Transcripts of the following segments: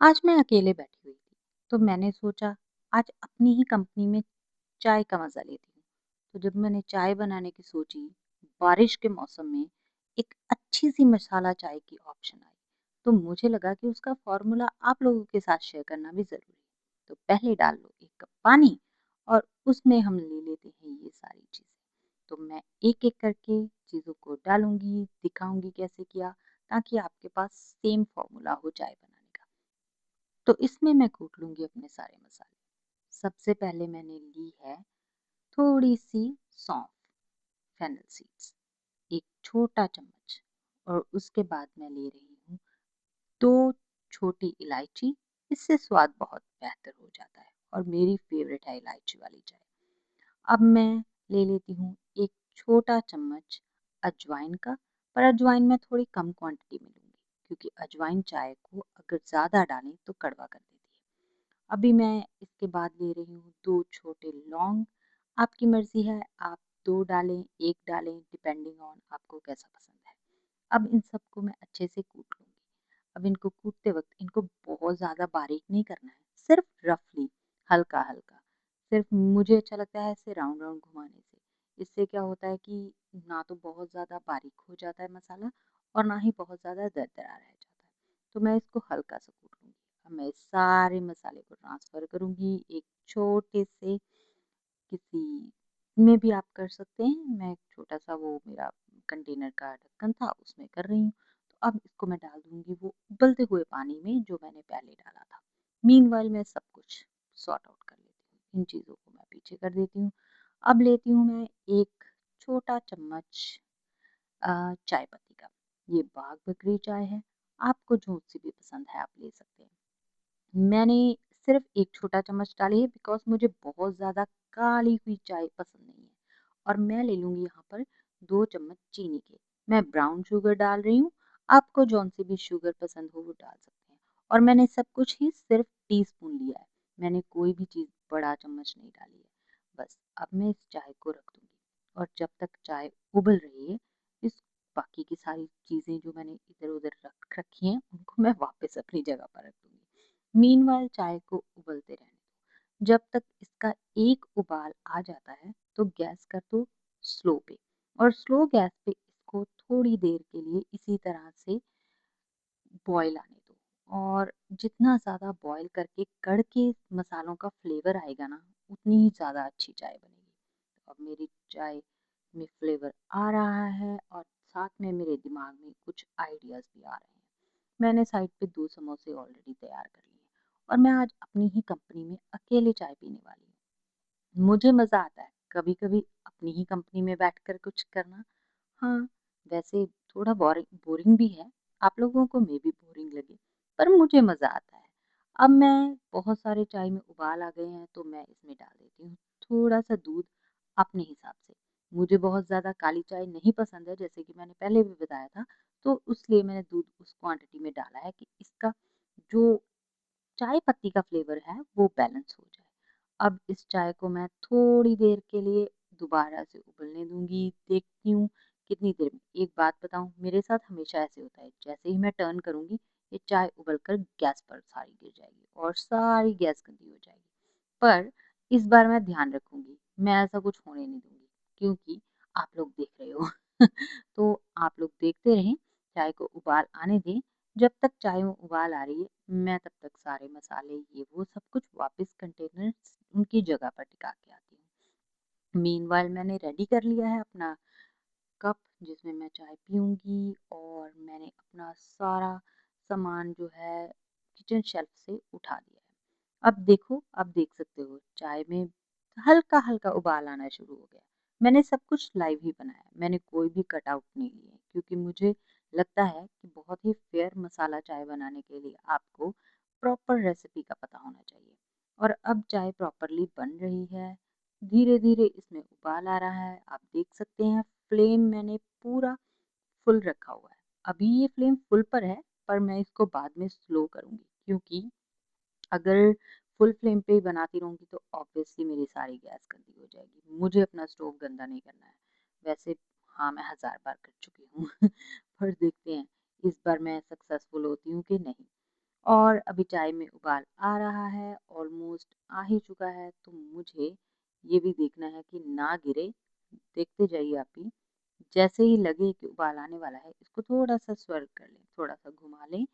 आज मैं अकेले बैठी हुई थी, तो मैंने सोचा आज अपनी ही कंपनी में चाय का मज़ा लेती हूँ। तो जब मैंने चाय बनाने की सोची, बारिश के मौसम में एक अच्छी-सी मसाला चाय की ऑप्शन आई, तो मुझे लगा कि उसका फ़ॉर्मूला आप लोगों के साथ शेयर करना भी ज़रूरी है। तो पहले डाल लो 1 कप पानी और उसमें हम ले लेते हैं ये सारी चीज़ें। तो मैं एक-एक करके चीज़ों को डालूँगी, दिखाऊँगी कैसे किया, ताकि आपके पास सेम फ़ॉर्मूला हो चाय बनाने का। तो इसमें मैं कूट लूँगी अपने सारे मसाले। सबसे पहले मैंने ली है थोड़ी-सी सौंफ, फेनल सीड्स, 1 छोटा चम्मच और उसके बाद मैं ले रही हूँ 2 छोटी इलायची, इससे स्वाद बहुत बेहतर हो जाता है और मेरी फ़ेवरेट है इलायची वाली चाय। अब मैं ले लेती हूँ 1 छोटा चम्मच अजवाइन का, पर अजवाइन मैं थोड़ी कम क्वांटिटी में लूँगी, क्योंकि अजवाइन चाय को अगर ज़्यादा डालें तो कड़वा कर देती है। अभी मैं इसके बाद ले रही हूँ 2 छोटे लौंग, आपकी मर्ज़ी है आप 2 डालें, 1 डालें डिपेंडिंग ऑन आपको कैसा पसंद है। अब इन सबको मैं अच्छे से कूट लूँगी। अब इनको कूटते वक़्त इनको बहुत ज़्यादा बारीक नहीं करना है, सिर्फ़ रफ़ली हल्का-हल्का। सिर्फ़ मुझे अच्छा लगता है इसे राउंड-राउंड घुमाने से। इससे क्या होता है कि ना तो बहुत ज़्यादा बारीक हो जाता है मसाला और ना ही बहुत ज़्यादा दरदरा रह जाता है। तो मैं इसको हल्का-सा कूट लूँगी। अब मैं इस सारे मसाले को ट्रांसफ़र करूँगी एक छोटे से किसी में भी आप कर सकते हैं। मैं एक छोटा-सा वो मेरा कंटेनर का ढक्कन था उसमें कर रही हूँ। तो अब इसको मैं डाल दूँगी वो उबलते हुए पानी में जो मैंने पहले डाला था। मीनवाइल मैं सब कुछ सॉर्ट आउट कर लेती हूँ। इन चीज़ों को मैं पीछे कर देती हूँ। अब लेती हूँ मैं एक छोटा चम्मच चाय पत्ती का। ये बाग बकरी चाय है। आपको जो-सी भी पसंद है आप ले सकते हैं। मैंने सिर्फ़ 1 छोटा चम्मच डाली है बिकॉज़ मुझे बहुत ज़्यादा काली हुई चाय पसंद नहीं है और मैं ले लूँगी यहाँ पर 2 चम्मच चीनी के। मैं ब्राउन शुगर डाल रही हूँ, आपको जौन-सी भी शुगर पसंद हो वो डाल सकते हैं और मैंने सब कुछ ही सिर्फ़ टीस्पून लिया है। मैंने कोई भी चीज़ बड़ा चम्मच नहीं डाली है। बस अब मैं इस चाय को रख दूँगी और जब तक चाय उबल रही है, इस बाकी की सारी चीज़ें जो मैंने इधर-उधर रख रखी हैं, उनको मैं वापस अपनी जगह पर रख दूँगी। मीनवाइल चाय को उबलते रहने दो। जब तक इसका एक उबाल आ जाता है तो गैस कर दो स्लो पे और स्लो गैस पे इसको थोड़ी देर के लिए इसी तरह से बॉयल आने दो और जितना ज़्यादा बॉयल करके कढ़ के मसालों का फ्लेवर आएगा ना उतनी ही ज़्यादा अच्छी चाय बनेगी। तो अब मेरी चाय में फ्लेवर आ रहा है और साथ में मेरे दिमाग में कुछ आइडियाज़ भी आ रहे हैं। मैंने साइड पे 2 समोसे ऑलरेडी तैयार कर लिए हैं और मैं आज अपनी ही कंपनी में अकेले चाय पीने वाली हूँ। मुझे मज़ा आता है कभी-कभी अपनी ही कंपनी में बैठकर कुछ करना। हाँ, वैसे थोड़ा बोरिंग भी है, आप लोगों को मेबी बोरिंग लगे, पर मुझे मज़ा आता है। अब मैं बहुत सारे चाय में उबाल आ गए हैं, तो मैं इसमें डाल देती हूँ थोड़ा-सा दूध अपने हिसाब से। मुझे बहुत ज़्यादा काली चाय नहीं पसंद है, जैसे कि मैंने पहले भी बताया था, तो इसलिए मैंने दूध उस क्वांटिटी में डाला है कि इसका जो चाय पत्ती का फ्लेवर है वो बैलेंस हो जाए। अब इस चाय को मैं थोड़ी देर के लिए दोबारा से उबलने दूँगी, देखती हूँ कितनी देर में। एक बात बताऊँ मेरे साथ हमेशा ऐसे होता है, जैसे ही मैं टर्न करूँगी ये चाय उबल कर गैस पर सारी गिर जाएगी और सारी गैस गंदी हो जाएगी। पर इस बार मैं ध्यान रखूँगी, मैं ऐसा कुछ होने नहीं दूँगी क्योंकि आप लोग देख रहे हो। तो आप लोग देखते रहें, चाय को उबाल आने दें। जब तक चाय में उबाल आ रही है, मैं तब तक सारे मसाले ये वो सब कुछ वापस कंटेनर्स उनकी जगह पर टिका के आती हूँ। मीनवाइल मैंने रेडी कर लिया है अपना कप जिसमें मैं चाय पीऊँगी और मैंने अपना सारा सामान जो है किचन शेल्फ से उठा दिया है। अब देखो, अब देख सकते हो चाय में हल्का-हल्का उबाल आना शुरू हो गया। मैंने सब कुछ लाइव ही बनाया है, मैंने कोई भी कट आउट नहीं लिए क्योंकि मुझे लगता है कि बहुत ही फेयर मसाला चाय बनाने के लिए आपको प्रॉपर रेसिपी का पता होना चाहिए। और अब चाय प्रॉपरली बन रही है, धीरे-धीरे इसमें उबाल आ रहा है, आप देख सकते हैं फ्लेम मैंने पूरा फुल रखा हुआ है। अभी ये फ्लेम फुल पर है, पर मैं इसको बाद में स्लो करूँगी क्योंकि अगर फुल फ्लेम पे ही बनाती रहूँगी तो ऑब्वियसली मेरी सारी गैस गंदी हो जाएगी। मुझे अपना स्टोव गंदा नहीं करना है। वैसे हाँ, मैं हज़ार बार कर चुकी हूँ पर देखते हैं इस बार मैं सक्सेसफुल होती हूँ कि नहीं। और अभी चाय में उबाल आ रहा है, ऑलमोस्ट आ ही चुका है। तो मुझे ये भी देखना है कि ना गिरे। देखते जाइए आप भी। जैसे ही लगे कि उबाल आने वाला है, इसको थोड़ा-सा स्वर कर लें, थोड़ा-सा घुमा लें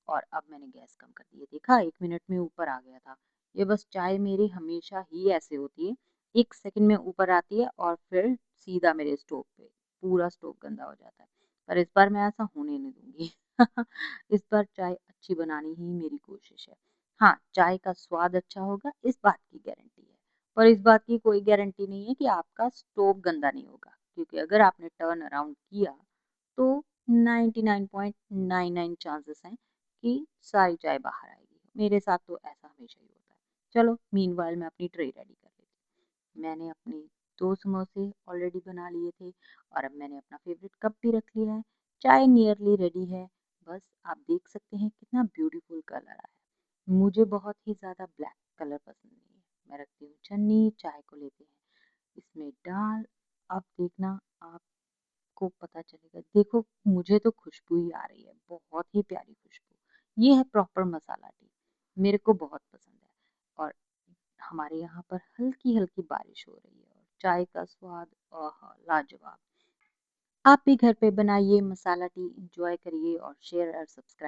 और अब मैंने गैस कम कर दी है। देखा 1 मिनट में ऊपर आ गया था। ये बस चाय मेरी हमेशा ही ऐसे होती है, 1 सेकंड में ऊपर आती है और फिर सीधा मेरे स्टोव पे, पूरा स्टोव गंदा हो जाता है। पर इस बार मैं ऐसा होने नहीं दूँगी। इस बार चाय अच्छी बनानी ही मेरी कोशिश है। हाँ, चाय का स्वाद अच्छा होगा, इस बात की गारंटी है। पर इस बात की कोई गारंटी नहीं है कि आपका स्टोव गंदा नहीं होगा, क्योंकि अगर आपने टर्न अराउंड किया तो 99.99 चांसेस हैं कि सारी चाय बाहर आएगी। मेरे साथ तो ऐसा हमेशा ही होता है। चलो मीनवाइल मैं अपनी ट्रे रेडी कर लेती हूँ। मैंने अपने 2 समोसे ऑलरेडी बना लिए थे और अब मैंने अपना फेवरेट कप भी रख लिया है। चाय नियरली रेडी है। बस आप देख सकते हैं कितना ब्यूटीफुल कलर आया है। मुझे बहुत ही ज़्यादा ब्लैक कलर पसंद नहीं है। मैं रखती हूँ छन्नी, चाय को लेते हैं इसमें डाल। अब देखना आपको पता चलेगा। देखो मुझे तो खुशबू ही आ रही है, बहुत ही प्यारी खुशबू। ये है प्रॉपर मसाला टी, मेरे को बहुत पसंद है। और हमारे यहाँ पर हल्की-हल्की बारिश हो रही है और चाय का स्वाद आहा! लाजवाब। आप भी घर पे बनाइए मसाला टी, एन्जॉय करिए और शेयर और सब्सक्राइब